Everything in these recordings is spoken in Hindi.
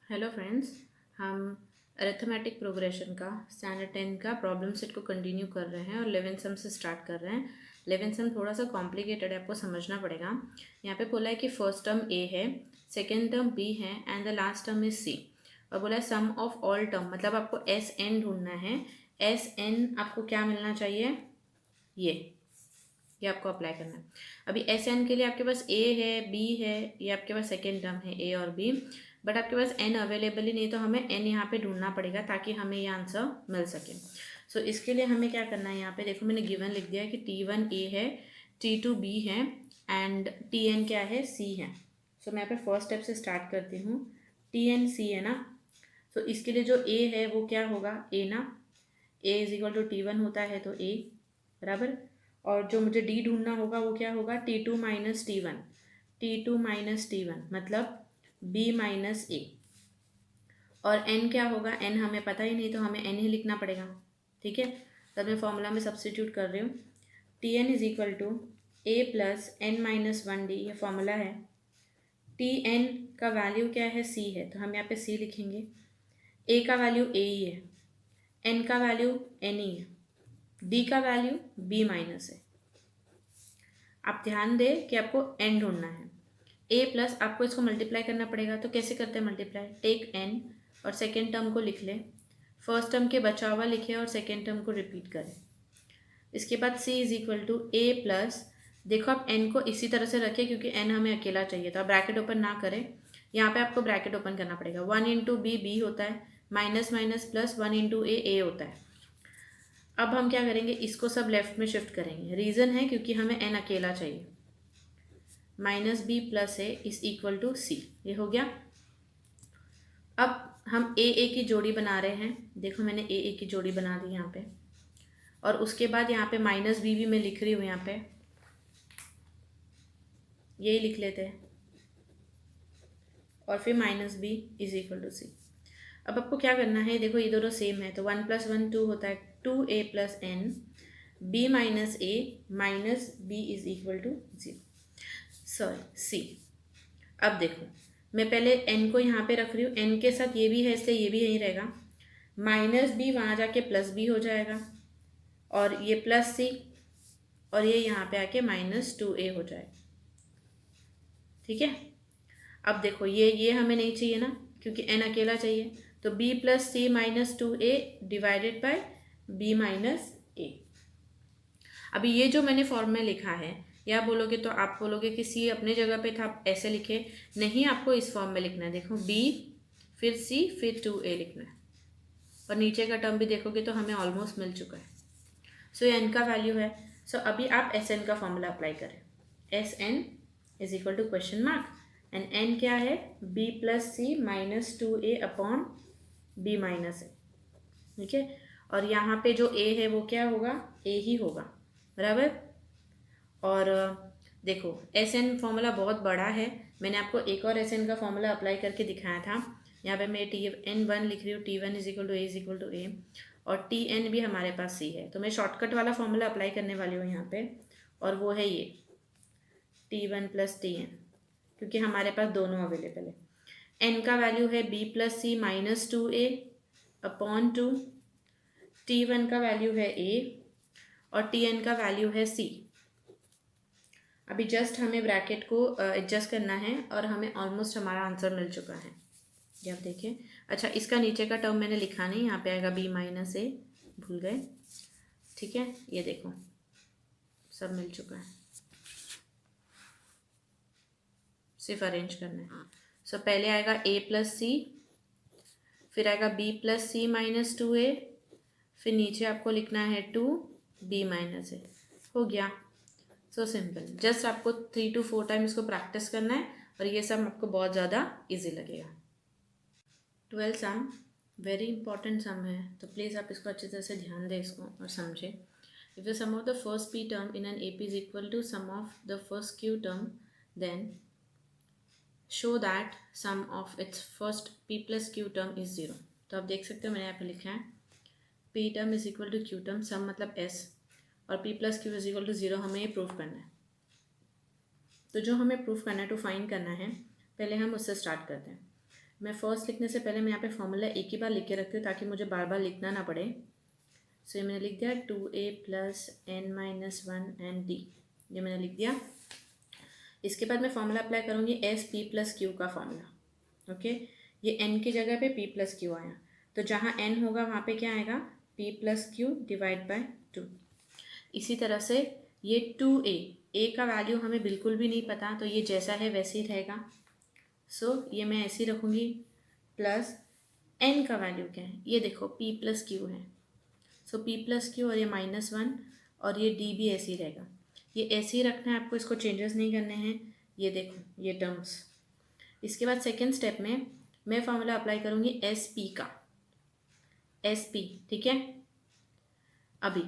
हेलो फ्रेंड्स, हम अरिथमेटिक प्रोग्रेशन का स्टैंडर्ड 10 का प्रॉब्लम सेट को कंटिन्यू कर रहे हैं और 11 सम से स्टार्ट कर रहे हैं। 11 सम थोड़ा सा कॉम्प्लिकेटेड है, आपको समझना पड़ेगा। यहाँ पे बोला है कि फर्स्ट टर्म ए है, सेकेंड टर्म बी है and the last term is c. और बोला है सम ऑफ ऑल टर्म, मतलब आपको एस एन ढूंढना है। एस एन आपको क्या मिलना चाहिए, ये आपको अप्लाई करना है। अभी एस एन के लिए आपके पास ए है, बी है, ये आपके पास सेकेंड टर्म है ए और बी, बट आपके पास एन अवेलेबल ही नहीं, तो हमें एन यहाँ पे ढूंढना पड़ेगा ताकि हमें ये आंसर मिल सके। सो इसके लिए हमें क्या करना है, यहाँ पे देखो मैंने गिवन लिख दिया है कि T1 ए है, T2 बी है एंड Tn क्या है, सी है। सो मैं यहाँ पे फर्स्ट स्टेप से स्टार्ट करती हूँ। Tn सी है ना, तो इसके लिए जो ए है वो क्या होगा, ए ना, ए इज इक्वल टू T1 होता है तो ए बराबर। और जो मुझे डी ढूंढना होगा वो क्या होगा, T2 minus T1, T2 minus T1 मतलब बी माइनस ए। और एन क्या होगा, एन हमें पता ही नहीं तो हमें एन ही लिखना पड़ेगा। ठीक है, तब मैं फॉर्मूला में सब्स्टिट्यूट कर रही हूँ। T n is equal to A plus N minus one d, ये फॉर्मूला है। टी एन का वैल्यू क्या है, सी है, तो हम यहाँ पे सी लिखेंगे। ए का वैल्यू ए ही है, एन का वैल्यू एन ही है, डी का वैल्यू बी माइनस है। आप ध्यान दें कि आपको एन ढूंढना है। ए प्लस आपको इसको मल्टीप्लाई करना पड़ेगा, तो कैसे करते हैं मल्टीप्लाई, टेक एन और सेकेंड टर्म को लिख लें, फर्स्ट टर्म के बचा हुआ लिखे और सेकेंड टर्म को रिपीट करें। इसके बाद C is equal to A plus, देखो आप एन को इसी तरह से रखें क्योंकि एन हमें अकेला चाहिए, तो आप ब्रैकेट ओपन ना करें, यहाँ पे आपको ब्रैकेट ओपन करना पड़ेगा। 1 इंटू बी बी होता है, माइनस माइनस प्लस 1 इंटू ए होता है। अब हम क्या करेंगे, इसको सब लेफ्ट में शिफ्ट करेंगे। रीज़न है क्योंकि हमें एन अकेला चाहिए। Minus B plus A is equal to C, ये हो गया। अब हम ए की जोड़ी बना रहे हैं, देखो मैंने ए की जोड़ी बना दी यहाँ पे, और उसके बाद यहाँ पे माइनस बी भी मैं लिख रही हूँ, यहाँ पे यही लिख लेते हैं, और फिर minus B is equal to C. अब आपको क्या करना है, देखो ये दोनों सेम है तो 1 प्लस 1 2 होता है, 2a plus n, b minus a minus B is equal to 0, sorry c. अब देखो मैं पहले n को यहाँ पे रख रही हूँ, n के साथ ये भी है इसलिए ये भी यहीं रहेगा, माइनस बी वहाँ जाके प्लस बी हो जाएगा, और ये प्लस सी, और ये यहाँ पे आके माइनस 2a हो जाएगा। ठीक है, अब देखो ये हमें नहीं चाहिए ना क्योंकि n अकेला चाहिए, तो b plus C minus 2a divided by b minus A. अभी ये जो मैंने फॉर्म में लिखा है, या बोलोगे तो आप बोलोगे कि सी अपने जगह पे था, आप ऐसे लिखे, नहीं आपको इस फॉर्म में लिखना है। देखो b फिर c फिर 2a लिखना है, और नीचे का टर्म भी देखोगे तो हमें ऑलमोस्ट मिल चुका है। सो ये n का वैल्यू है। सो अभी आप एस एन का फॉर्मूला अप्लाई करें, S N is equal to question mark, and n क्या है, b plus C minus 2a upon b minus A. ठीक है, और यहाँ पे जो a है वो क्या होगा, a ही होगा बराबर। और देखो एस एन फॉर्मूला बहुत बड़ा है, मैंने आपको एक और एस एन का फॉर्मूला अप्लाई करके दिखाया था। यहाँ पे मैं Tn1 लिख रही हूँ, T1 is equal to A is equal to A, और Tn भी हमारे पास सी है, तो मैं शॉर्टकट वाला फॉर्मूला अप्लाई करने वाली हूँ यहाँ पे, और वो है ये T1 प्लस Tn, क्योंकि हमारे पास दोनों अवेलेबल है। n का वैल्यू है b plus C minus 2a upon 2, T1 का वैल्यू है a और Tn का वैल्यू है c। अभी जस्ट हमें ब्रैकेट को एडजस्ट करना है और हमें ऑलमोस्ट हमारा आंसर मिल चुका है, ये आप देखिए। अच्छा, इसका नीचे का टर्म मैंने लिखा नहीं, यहाँ पे आएगा b माइनस ए, भूल गए। ठीक है, ये देखो सब मिल चुका है, सिर्फ अरेंज करना है। सो पहले आएगा a प्लस सी, फिर आएगा b plus C minus 2a, फिर नीचे आपको लिखना है 2b माइनस ए, हो गया। सो सिंपल, जस्ट आपको 3 to 4 टाइम इसको प्रैक्टिस करना है और ये सब आपको बहुत ज़्यादा इजी लगेगा। 12 सम वेरी इंपॉर्टेंट सम है, तो प्लीज़ आप इसको अच्छी तरह से ध्यान दें इसको और समझें। If the sum of the first p term in an AP is equal to sum of the first q term, then show that sum of its first p plus q term is 0। तो आप देख सकते हो मैंने यहाँ पे लिखा है p term is equal to q term, sum मतलब s, और p plus Q is equal to 0 हमें ये प्रूफ करना है। तो जो हमें प्रूफ करना है, टू फाइंड करना है, पहले हम उससे स्टार्ट करते हैं। मैं फर्स्ट लिखने से पहले मैं यहाँ पे फॉर्मूला एक ही बार लिख के रखती हूँ ताकि मुझे बार बार लिखना ना पड़े। सो ये मैंने लिख दिया 2a + n - 1 एंड d, ये मैंने लिख दिया। इसके बाद मैं फॉर्मूला अप्लाई करूँगी SP + Q का फॉर्मूला। ओके, ये n की जगह पे P + Q आया, तो जहाँ n होगा वहाँ पे क्या आएगा, P + Q / 2। इसी तरह से ये 2a का वैल्यू हमें बिल्कुल भी नहीं पता, तो ये जैसा है वैसे ही रहेगा। सो ये मैं ऐसे ही रखूँगी, प्लस n का वैल्यू क्या है, ये देखो P + Q है। सो P + Q और ये -1 और ये d भी ऐसे ही रहेगा। ये ऐसे ही रखना है आपको, इसको चेंजेस नहीं करने हैं। ये देखो ये टर्म्स। इसके बाद सेकेंड स्टेप में मैं फॉर्मूला अप्लाई करूँगी SP का, SP, ठीक है। अभी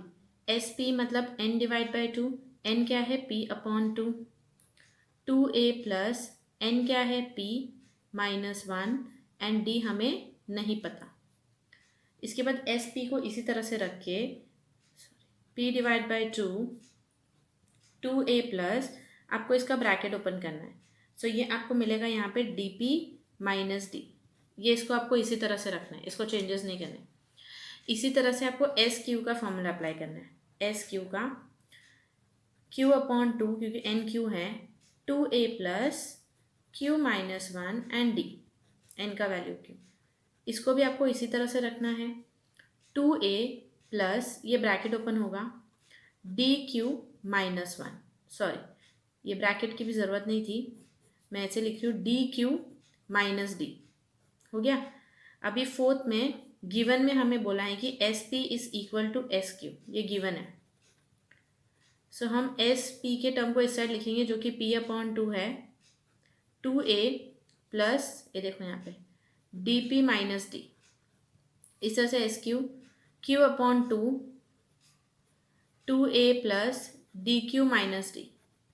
SP मतलब n / 2, n क्या है P/2, 2a + n क्या है P - 1 एंड d हमें नहीं पता। इसके बाद SP को इसी तरह से रख के P / 2, 2a + आपको इसका ब्रैकेट ओपन करना है। सो ये आपको मिलेगा यहाँ पे dp - d, ये इसको आपको इसी तरह से रखना है, इसको चेंजेस नहीं करने। इसी तरह से आपको SQ का फॉर्मूला अप्लाई करना है। SQ का Q/2, क्योंकि NQ है, 2a + Q - 1 and d, n का वैल्यू Q, इसको भी आपको इसी तरह से रखना है। 2a + ये ब्रैकेट ओपन होगा, dq - 1, सॉरी ये ब्रैकेट की भी ज़रूरत नहीं थी, मैं ऐसे लिख रही हूँ dq - d, हो गया। अभी फोर्थ में गिवन में हमें बोला है कि SP = SQ, ये गिवन है। सो हम SP के टर्म को इस साइड लिखेंगे जो कि P/2 है, 2a + ये देखो यहाँ पे dp - d, इस तरह से SQ Q/2, 2a + dq - d,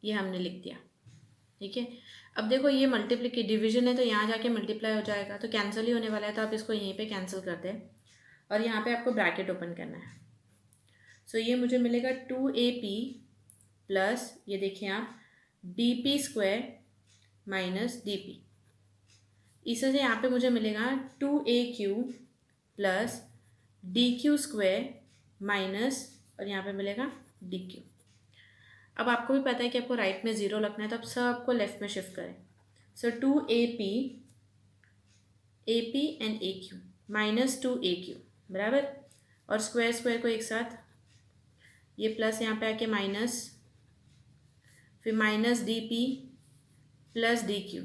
ये हमने लिख दिया, ठीक है। अब देखो ये मल्टीप्लिकेशन डिवीजन है, तो यहाँ जाके मल्टीप्लाई हो जाएगा, तो कैंसिल ही होने वाला है, तो आप इसको यहीं पे कैंसिल कर दें और यहाँ पे आपको ब्रैकेट ओपन करना है। सो ये मुझे मिलेगा 2AP + ये देखिए आप dp² - dp, इससे से यहाँ पे मुझे मिलेगा 2AQ + dq² माइनस और यहाँ पे मिलेगा dq। अब आपको भी पता है कि आपको राइट में 0 रखना है, तो आप सबको लेफ्ट में शिफ्ट करें। सो 2AP एंड AQ - 2AQ बराबर, और स्क्वायर को एक साथ, ये प्लस यहाँ पे आके माइनस, फिर -dp + dq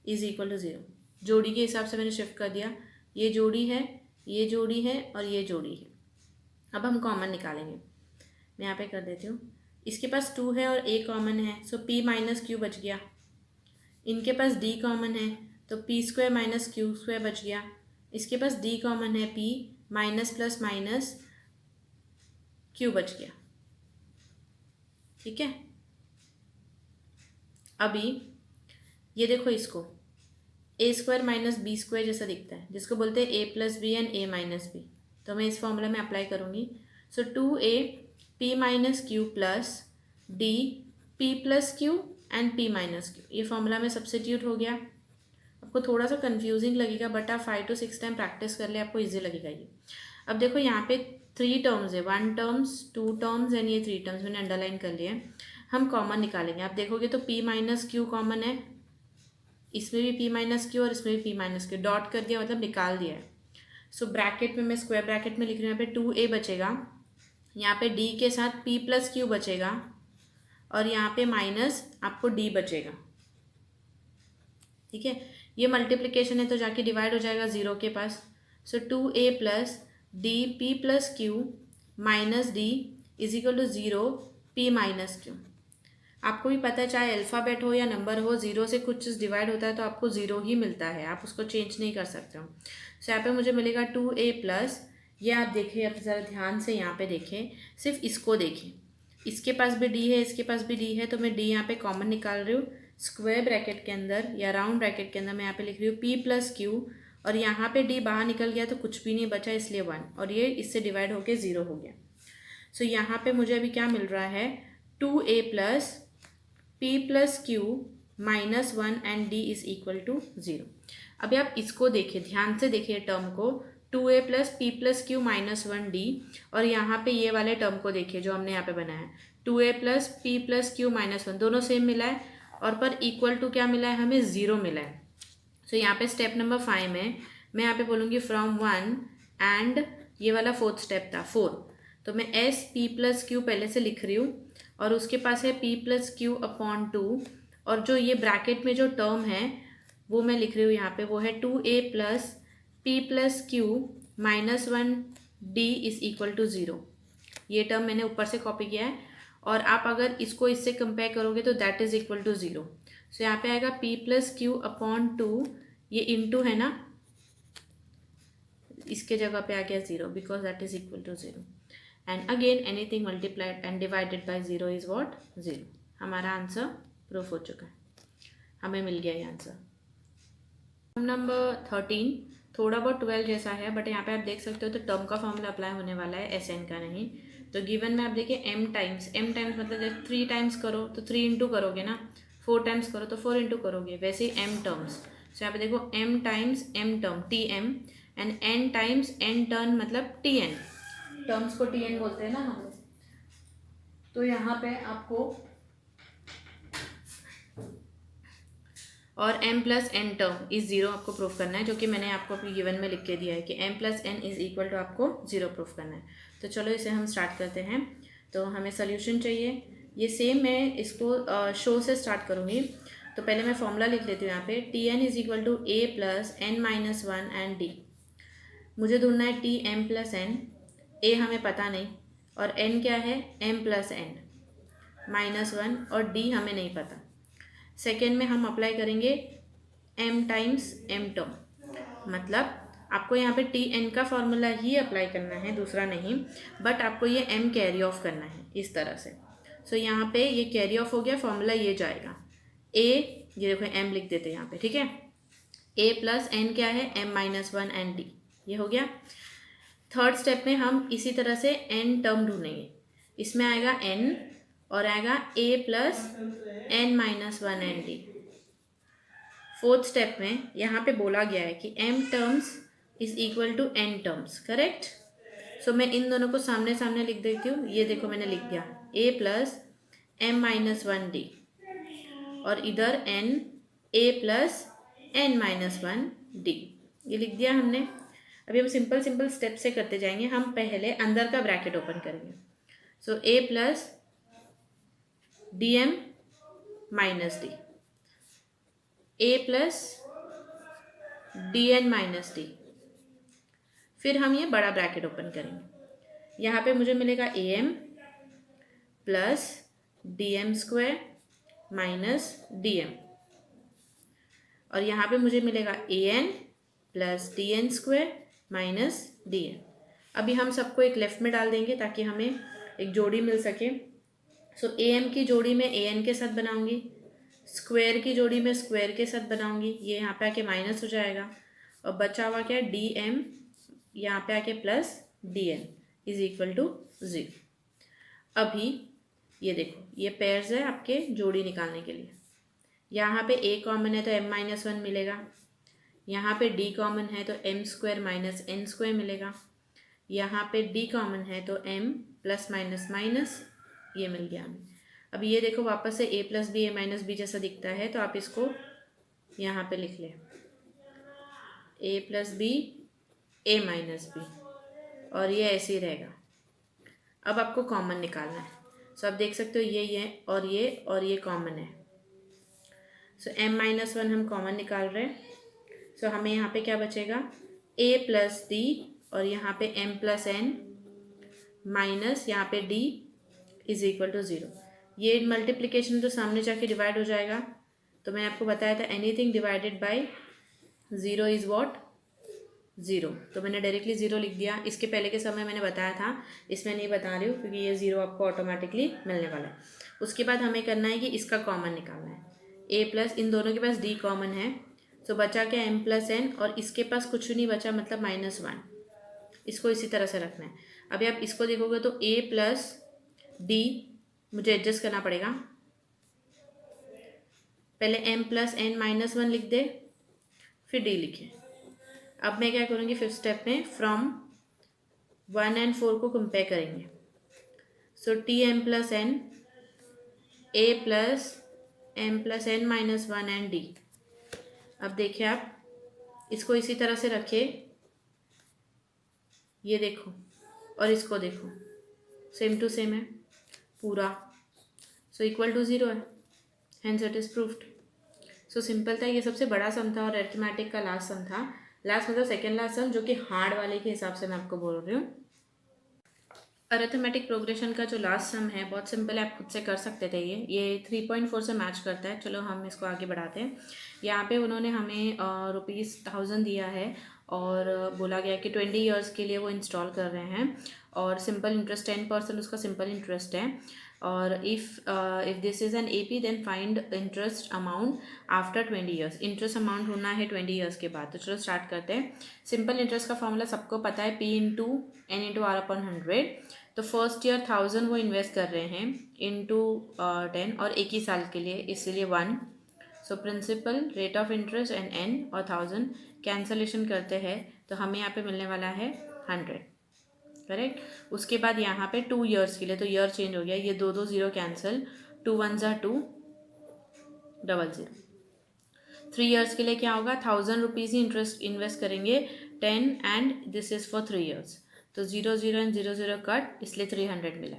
= 0। जोड़ी के हिसाब से मैंने शिफ्ट कर दिया, ये जोड़ी है, ये जोड़ी है और ये जोड़ी है। अब हम कॉमन निकालेंगे, मैं यहाँ पे कर देती हूँ। इसके पास 2 है और a कॉमन है, सो p - q बच गया। इनके पास d कॉमन है, तो p² - q² बच गया। इसके पास d कॉमन है, p - q बच गया, ठीक है। अभी ये देखो, इसको a² - b² जैसा दिखता है, जिसको बोलते हैं a + b and a - b, तो मैं इस फॉर्मूला में अप्लाई करूँगी। सो 2a p - q + d p + q and p - q, ये फॉर्मूला में सब्स्टिट्यूट हो गया। आपको थोड़ा सा कंफ्यूजिंग लगेगा, बट आप 5 to 6 टाइम प्रैक्टिस कर ले, आपको इजी लगेगा ये। अब देखो यहाँ पे 3 टर्म्स है, 1 टर्म्स, 2 टर्म्स एंड ये 3 टर्म्स मैंने अंडरलाइन कर लिए हैं। हम कॉमन निकालेंगे, आप देखोगे तो p - q कॉमन है, इसमें भी p - q और इसमें भी p - q, डॉट कर दिया मतलब निकाल दिया है। सो ब्रैकेट में मैं स्क्वायर ब्रैकेट में लिख रही हूँ, यहाँ पे 2a बचेगा, यहाँ पे d के साथ p + q बचेगा और यहाँ पे माइनस आपको d बचेगा, ठीक है। ये मल्टीप्लिकेशन है तो जाके डिवाइड हो जाएगा 0 के पास। सो 2a + dp + q - d = 0 p - q। आपको भी पता है चाहे अल्फ़ाबेट हो या नंबर हो, 0 से कुछ चीज़ डिवाइड होता है तो आपको 0 ही मिलता है, आप उसको चेंज नहीं कर सकते हो। सो यहाँ पे मुझे मिलेगा 2a +, ये आप देखिए, आप ज़रा ध्यान से यहाँ पे देखें, सिर्फ इसको देखें, इसके पास भी d है, इसके पास भी d है, तो मैं d यहाँ पे कॉमन निकाल रही हूँ। स्क्वायर ब्रैकेट के अंदर या राउंड ब्रैकेट के अंदर मैं यहाँ पे लिख रही हूँ p + q, और यहाँ पे d बाहर निकल गया तो कुछ भी नहीं बचा, इसलिए 1, और ये इससे डिवाइड होके 0 हो गया। सो यहाँ पे मुझे अभी क्या मिल रहा है, 2a + p + q - 1 and d = 0। अभी आप इसको देखिए, ध्यान से देखिए टर्म को, 2a plus p plus q minus 1d, और यहाँ पे ये वाले टर्म को देखिए जो हमने यहाँ पे बनाया है, 2a plus p plus q minus 1, दोनों सेम मिला है, और पर इक्वल टू क्या मिला है हमें, 0 मिला है। सो यहाँ पे स्टेप नंबर 5 में मैं यहाँ पे बोलूँगी फ्रॉम 1 एंड ये वाला फोर्थ स्टेप था 4, तो मैं एस पी प्लस क्यू पहले से लिख रही हूँ, और उसके पास है पी प्लस क्यू अपॉन 2, और जो ये ब्रैकेट में जो टर्म है वो मैं लिख रही हूँ यहाँ पे, वो है 2a plus p plus q minus 1d is equal to 0। ये टर्म मैंने ऊपर से कॉपी किया है, और आप अगर इसको इससे कंपेयर करोगे तो दैट इज इक्वल टू 0। सो यहाँ पे आएगा p प्लस क्यू अपॉन 2, ये इंटू है ना, इसके जगह पे आ गया 0 because that is equal to 0, and again anything multiplied and divided by 0 is what, 0। हमारा आंसर प्रूफ हो चुका है, हमें मिल गया ये आंसर। नंबर 13 थोड़ा बहुत 12 जैसा है, बट यहाँ पे आप देख सकते हो तो टर्म का फॉर्मूला अप्लाई होने वाला है, एस एन का नहीं। तो गिवन में आप देखिए m टाइम्स मतलब जब 3 टाइम्स करो तो 3 इंटू करोगे ना, 4 टाइम्स करो तो 4 इंटू करोगे, वैसे ही m टर्म्स। तो यहाँ पे देखो m times m term tm and n times n turn मतलब tn, टर्म्स को tn बोलते हैं ना हम लोग। तो यहाँ पे आपको और m plus n term is 0 आपको प्रूफ करना है, जो कि मैंने आपको अपनी गिवन में लिख के दिया है कि m plus n is equal to आपको 0 प्रूफ करना है। तो चलो इसे हम स्टार्ट करते हैं। तो हमें सोल्यूशन चाहिए, ये सेम मैं इसको शो से स्टार्ट करूँगी। तो पहले मैं फॉर्मूला लिख लेती हूँ यहाँ पे, t n is equal to A plus N minus 1 and d. मुझे ढूंढना है t M plus N, a हमें पता नहीं, और एन क्या है एम प्लस एन माइनस 1, और डी हमें नहीं पता। सेकेंड में हम अप्लाई करेंगे m टाइम्स m टर्म, मतलब आपको यहाँ पे टी एन का फॉर्मूला ही अप्लाई करना है, दूसरा नहीं, बट आपको ये m कैरी ऑफ करना है इस तरह से। सो यहाँ पे ये कैरी ऑफ हो गया, फॉर्मूला ये जाएगा a, ये देखो m लिख देते हैं यहाँ पे, ठीक है। a प्लस एन क्या है m माइनस 1 एंड d, ये हो गया। थर्ड स्टेप में हम इसी तरह से n टर्म ढूंढेंगे, इसमें आएगा n और आएगा a plus N minus 1 and D. Fourth step में यहाँ पे बोला गया है कि m terms is equal to n terms, correct. So मैं इन दोनों को सामने सामने लिख देती हूँ, ये देखो मैंने लिख दिया a plus m minus 1 d, और इधर n a plus N minus 1 d, ये लिख दिया हमने। अभी हम सिंपल सिंपल स्टेप से करते जाएंगे। हम पहले अंदर का ब्रैकेट ओपन करेंगे, so a plus D m minus d, a plus D n minus d, फिर हम ये बड़ा ब्रैकेट ओपन करेंगे, यहाँ पे मुझे मिलेगा A M plus D M square minus D M, और यहाँ पे मुझे मिलेगा A N plus D N square minus D N. अभी हम सबको एक लेफ्ट में डाल देंगे ताकि हमें एक जोड़ी मिल सके। सो ए एम की जोड़ी में ए एन के साथ बनाऊंगी, स्क्वायर की जोड़ी में स्क्वायर के साथ बनाऊंगी, ये यहाँ पे आके माइनस हो जाएगा, और बचा हुआ क्या है डी एम, यहाँ पे आके plus D n is equal to 0। अभी ये देखो ये पेयर्स है आपके जोड़ी निकालने के लिए, यहाँ पे a कॉमन है तो m माइनस 1 मिलेगा, यहाँ पे d कॉमन है तो m square minus n square मिलेगा, यहाँ पे d कॉमन है तो m प्लस माइनस माइनस, ये मिल गया हमें। अब ये देखो वापस से a plus b a minus b जैसा दिखता है, तो आप इसको यहाँ पे लिख लें a plus b a minus b, और ये ऐसे ही रहेगा। अब आपको कॉमन निकालना है, सो आप देख सकते हो ये और ये कॉमन है। सो m माइनस 1 हम कॉमन निकाल रहे हैं, सो हमें यहाँ पे क्या बचेगा a प्लस डी, और यहाँ पे m प्लस एन माइनस यहाँ पे d इज इक्वल टू 0। ये मल्टीप्लिकेशन तो सामने जाके डिवाइड हो जाएगा, तो मैंने आपको बताया था anything divided by 0 is what 0, तो मैंने डायरेक्टली 0 लिख दिया। इसके पहले के समय मैंने बताया था, इसमें नहीं बता रही हूँ क्योंकि ये 0 आपको ऑटोमेटिकली मिलने वाला है। उसके बाद हमें करना है कि इसका कॉमन निकालना है, a प्लस, इन दोनों के पास d कॉमन है, तो बचा क्या m प्लस एन, और इसके पास कुछ नहीं बचा मतलब माइनस 1, इसको इसी तरह से रखना है। अभी आप इसको देखोगे तो a प्लस डी मुझे एडजस्ट करना पड़ेगा, पहले m प्लस एन माइनस 1 लिख दे, फिर डी लिखें। अब मैं क्या करूँगी, फिफ्थ स्टेप में फ्रॉम 1 and 4 को कंपेयर करेंगे। So T M plus N, A plus M plus N minus 1 and D. अब देखिए आप इसको इसी तरह से रखिए, ये देखो और इसको देखो, सेम टू सेम है पूरा, सो इक्वल टू 0 है, hence it is proofed. So simple था, ये सबसे बड़ा सम था और अरिथमेटिक का लास्ट सम था। लास्ट मतलब सेकेंड लास्ट सम, जो कि हार्ड वाले के हिसाब से मैं आपको बोल रही हूँ। अरिथमेटिक प्रोग्रेशन का जो लास्ट सम है बहुत सिंपल है, आप खुद से कर सकते थे। ये 3.4 से मैच करता है। चलो हम इसको आगे बढ़ाते हैं। यहाँ पे उन्होंने हमें ₹1000 दिया है और बोला गया कि 20 ईयर्स के लिए वो इंस्टॉल कर रहे हैं और सिंपल इंटरेस्ट 10% उसका सिंपल इंटरेस्ट है। और if this is an AP then find interest amount after 20 years. Interest amount होना है 20 ईयर्स के बाद। तो चलो स्टार्ट करते हैं। सिंपल इंटरेस्ट का फॉर्मूला सबको पता है, P into N into R/100। तो फर्स्ट ईयर 1000 वो इन्वेस्ट कर रहे हैं इंटू 10 और एक ही साल के लिए, इसीलिए 1। So principal, rate of interest and N और 1000 कैंसलेशन करते हैं तो हमें यहाँ पे मिलने वाला है 100, करेक्ट। उसके बाद यहाँ पे 2 ईयर्स के लिए, तो ईयर चेंज हो गया, ये 2 0 कैंसिल, 2 1 ज़ा 2, 00। 3 ईयर्स के लिए क्या होगा, ₹1000 ही इंटरेस्ट इन्वेस्ट करेंगे 10 and this is for 3 years. तो 0 0 एंड 0 0 कट, इसलिए 300 मिला।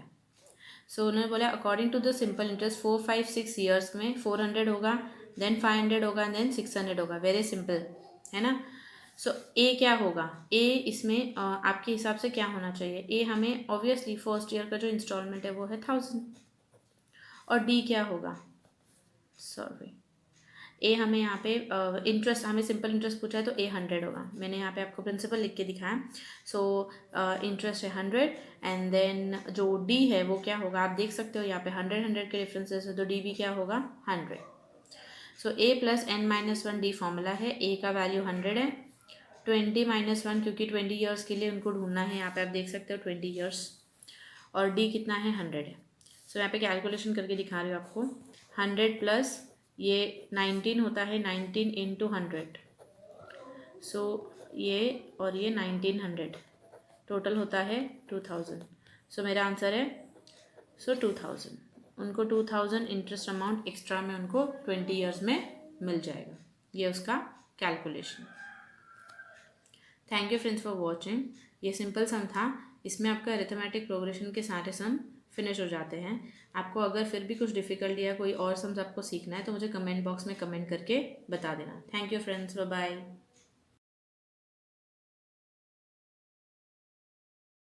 सो उन्होंने बोला according to the simple interest 4 5 6 years में 400 होगा, देन 500 होगा, देन 600 होगा। वेरी सिंपल है ना। सो ए क्या होगा, ए इसमें आपके हिसाब से क्या होना चाहिए, ए हमें ऑब्वियसली फर्स्ट ईयर का जो इंस्टॉलमेंट है वो है 1000। और डी क्या होगा, सॉरी, ए हमें यहाँ पे इंटरेस्ट, हमें सिंपल इंटरेस्ट पूछा है तो ए 100 होगा। मैंने यहाँ पे आपको प्रिंसिपल लिख के दिखाया। सो इंटरेस्ट है 100 एंड देन जो डी है वो क्या होगा, आप देख सकते हो यहाँ पे 100 100 के डिफरेंसेस है, तो डी भी क्या होगा 100। So A plus N minus 1 D formula है। ए का वैल्यू 100 है, 20 माइनस 1 क्योंकि 20 ईयर्स के लिए उनको ढूंढना है, यहाँ पे आप देख सकते हो 20 ईयर्स, और डी कितना है 100 है। सो यहाँ पे कैलकुलेशन करके दिखा रही हूँ आपको। 100 प्लस ये 19 होता है, 19 इंटू 100, सो ये और ये 1900 टोटल होता है 2000। सो मेरा आंसर है 2000। उनको 2000 इंटरेस्ट अमाउंट एक्स्ट्रा में उनको 20 ईयर्स में मिल जाएगा। ये उसका calculation. Thank you friends for watching. ये सिंपल सम था, इसमें आपका अरिथमेटिक प्रोग्रेशन के सारे सम फिनिश हो जाते हैं। आपको अगर फिर भी कुछ डिफ़िकल्टी या कोई और सम्स आपको सीखना है तो मुझे कमेंट बॉक्स में कमेंट करके बता देना। Thank you friends, bye bye.